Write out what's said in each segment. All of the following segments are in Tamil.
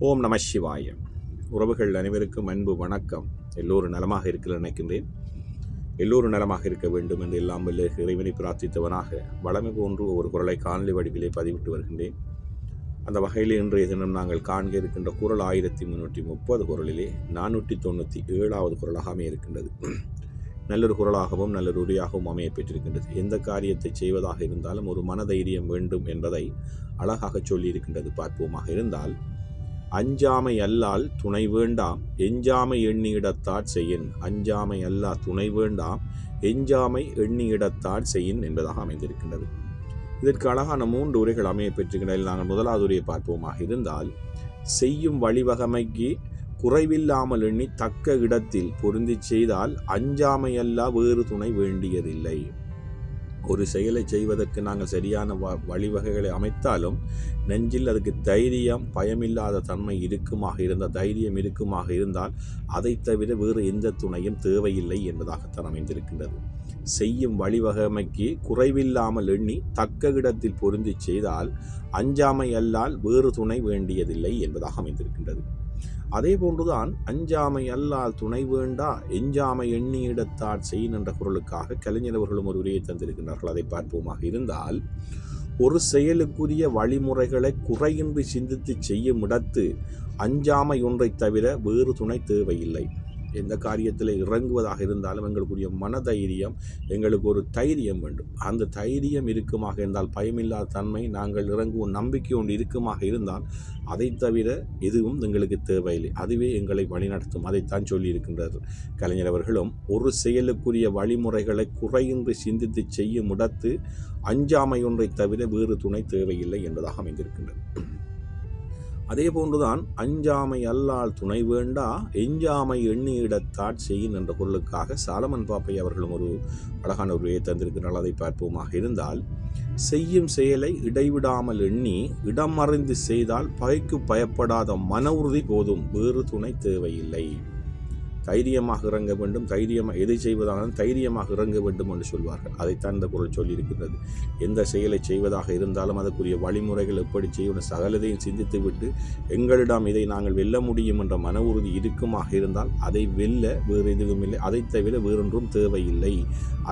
ஓம் நம சிவாய. உறவுகள் அனைவருக்கும் அன்பு வணக்கம். எல்லோரும் நலமாக இருக்க நினைக்கின்றேன். எல்லோரும் நலமாக இருக்க வேண்டும் என்று எல்லாம் வல்ல இறைவனை பிரார்த்தித்தவனாக வளமை போன்று ஒரு குரலை காணொலி வடிவிலே பதிவிட்டு வருகின்றேன். அந்த வகையில் இன்றைய தினம் நாங்கள் காண்க இருக்கின்ற குரல் 1330 குரலிலே 497வது குரலாக அமைய இருக்கின்றது. நல்லொரு குரலாகவும் நல்லொரு உரையாகவும் அமைய பெற்றிருக்கின்றது. எந்த காரியத்தை செய்வதாக இருந்தாலும் ஒரு மனதைரியம் வேண்டும் என்பதை அழகாக சொல்லியிருக்கின்றது. பார்ப்போமாக இருந்தால், அஞ்சாமை அல்லால் துணை வேண்டாம் எஞ்சாமை எண்ணியிடத்தாட் செய்யின். அஞ்சாமை அல்லா துணை வேண்டாம் எஞ்சாமை எண்ணியிடத்தாட் செய்யின் என்பதாக அமைந்திருக்கின்றது. இதற்கு அழகான 3 உரைகள் அமைய பெற்றிருக்கின்றன. நாங்கள் முதலாவது உரையை பார்ப்போமாக இருந்தால், செய்யும் வழிவகமைக்கு குறைவில்லாமல் எண்ணி தக்க இடத்தில் பொருந்தி செய்தால் அஞ்சாமை அல்லா வேறு துணை வேண்டியதில்லை. ஒரு செயலை செய்வதற்கு நாங்கள் சரியான வழிவகைகளை அமைத்தாலும் நெஞ்சில் அதுக்கு தைரியம், பயமில்லாத தன்மை தைரியம் இருக்குமாக இருந்தால் அதை தவிர வேறு எந்த துணையும் தேவையில்லை என்பதாகத்தான் அமைந்திருக்கின்றது. செய்யும் வழிவகைமைக்கு குறைவில்லாமல் எண்ணி தக்க இடத்தில் பொருந்தி செய்தால் அஞ்சாமை அல்லால் வேறு துணை வேண்டியதில்லை என்பதாக அமைந்திருக்கின்றது. அதே போன்றுதான் அஞ்சாமை அல்லால் துணை வேண்டா எஞ்சாமை எண்ணியிடத்தாட் செய்யின் என்ற குரலுக்காக கலைஞர் அவர்களும் ஒரு உரையை தந்திருக்கின்றார்கள். அதை பார்ப்போமாக இருந்தால், ஒரு செயலுக்குரிய வழிமுறைகளை குறையின்றி சிந்தித்து செய்யும் இடத்து அஞ்சாமை ஒன்றை தவிர வேறு துணை தேவையில்லை. எந்த காரியத்தில் இறங்குவதாக இருந்தாலும் எங்களுக்குரிய மனதைரியம், எங்களுக்கு ஒரு தைரியம் வேண்டும். அந்த தைரியம் இருக்குமாக இருந்தால், பயமில்லாத தன்மை, நாங்கள் இறங்குவோம் நம்பிக்கை ஒன்று இருக்குமாக இருந்தால் அதை தவிர எதுவும் எங்களுக்கு தேவையில்லை. அதுவே எங்களை வழிநடத்தும். அதைத்தான் சொல்லியிருக்கின்றார் கலைஞர் அவர்களும். ஒரு செயலுக்குரிய வழிமுறைகளை குறையின்றி சிந்தித்து செய்யும் இடத்து அஞ்சாமை ஒன்றை தவிர வேறு துணை தேவையில்லை என்பதாக அமைந்திருக்கின்றது. அதே போன்றுதான் அஞ்சாமை அல்லால் துணை வேண்டா எஞ்சாமை எண்ணியிடத்தாட் செய்யின் என்ற பொருளுக்காக சாலமன் பாப்பை அவர்களும் ஒரு அழகான உரையை தந்திருக்கிறார்கள். அதை பார்ப்போமாக இருந்தால், செய்யும் செயலை இடைவிடாமல் எண்ணி இடம் அறிந்து செய்தால் பகைக்கு பயப்படாத மன உறுதி போதும், வேறு துணை தேவையில்லை. தைரியமாக இறங்க வேண்டும். எதை செய்வதாலும் தைரியமாக இறங்க வேண்டும் என்று சொல்வார்கள். அதைத்தான் இந்த பொருள் சொல்லியிருக்கிறது. எந்த செயலை செய்வதாக இருந்தாலும் அதற்குரிய வழிமுறைகள் எப்படி செய்யணும் சகலதையும் சிந்தித்து விட்டு எங்களிடம் இதை நாங்கள் வெல்ல முடியும் என்ற மன உறுதி இருக்குமாக இருந்தால் அதை வெல்ல வேறு எதுவும் இல்லை. அதை தவிர வேறொன்றும் தேவையில்லை.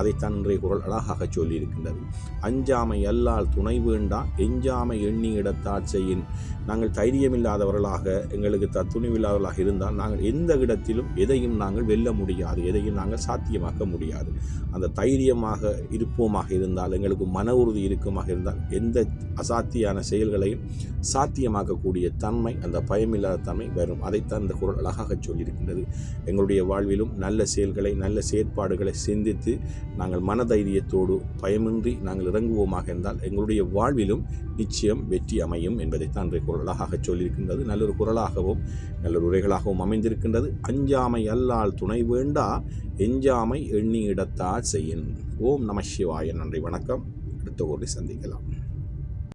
அதைத்தான் இன்றைய குரல் அழகாக சொல்லியிருக்கின்றது. அஞ்சாமை அல்லால் துணை வேண்டா எஞ்சாமை எண்ணியிடத்தாட் செய்யின். நாங்கள் தைரியமில்லாதவர்களாக, எங்களுக்கு துணிவில்லாதவர்களாக இருந்தால் நாங்கள் எந்த இடத்திலும் எதையும் நாங்கள் வெல்ல முடியாது, எதையும் நாங்கள் சாத்தியமாக்க முடியாது. அந்த தைரியமாக இருப்போமாக இருந்தால், எங்களுக்கு மன உறுதி இருக்குமாக இருந்தால் எந்த அசாத்தியான செயல்களையும் சாத்தியமாக்கக்கூடிய தன்மை, அந்த பயமில்லாத தன்மை வரும். அதைத்தான் இந்த குரல் அழகாக சொல்லியிருக்கின்றது. எங்களுடைய வாழ்விலும் நல்ல செயல்களை, நல்ல செயற்பாடுகளை சிந்தித்து நாங்கள் மனதைரியத்தோடு பயமின்றி நாங்கள் இறங்குவோமாக இருந்தால் எங்களுடைய வாழ்விலும் நிச்சயம் வெற்றி அமையும் என்பதைத்தான் இன்றைய குரல் அழகாக சொல்லியிருக்கின்றது. நல்லொரு குரலாகவும் நல்லொரு உரைகளாகவும் அமைந்திருக்கின்றது. அஞ்சாமை அல்லால் துணை வேண்டா எஞ்சாமை எண்ணியிடத்தாட் செய்யின். ஓம் நம சிவாய. நன்றி, வணக்கம். அடுத்த ஊரில் சந்திக்கலாம்.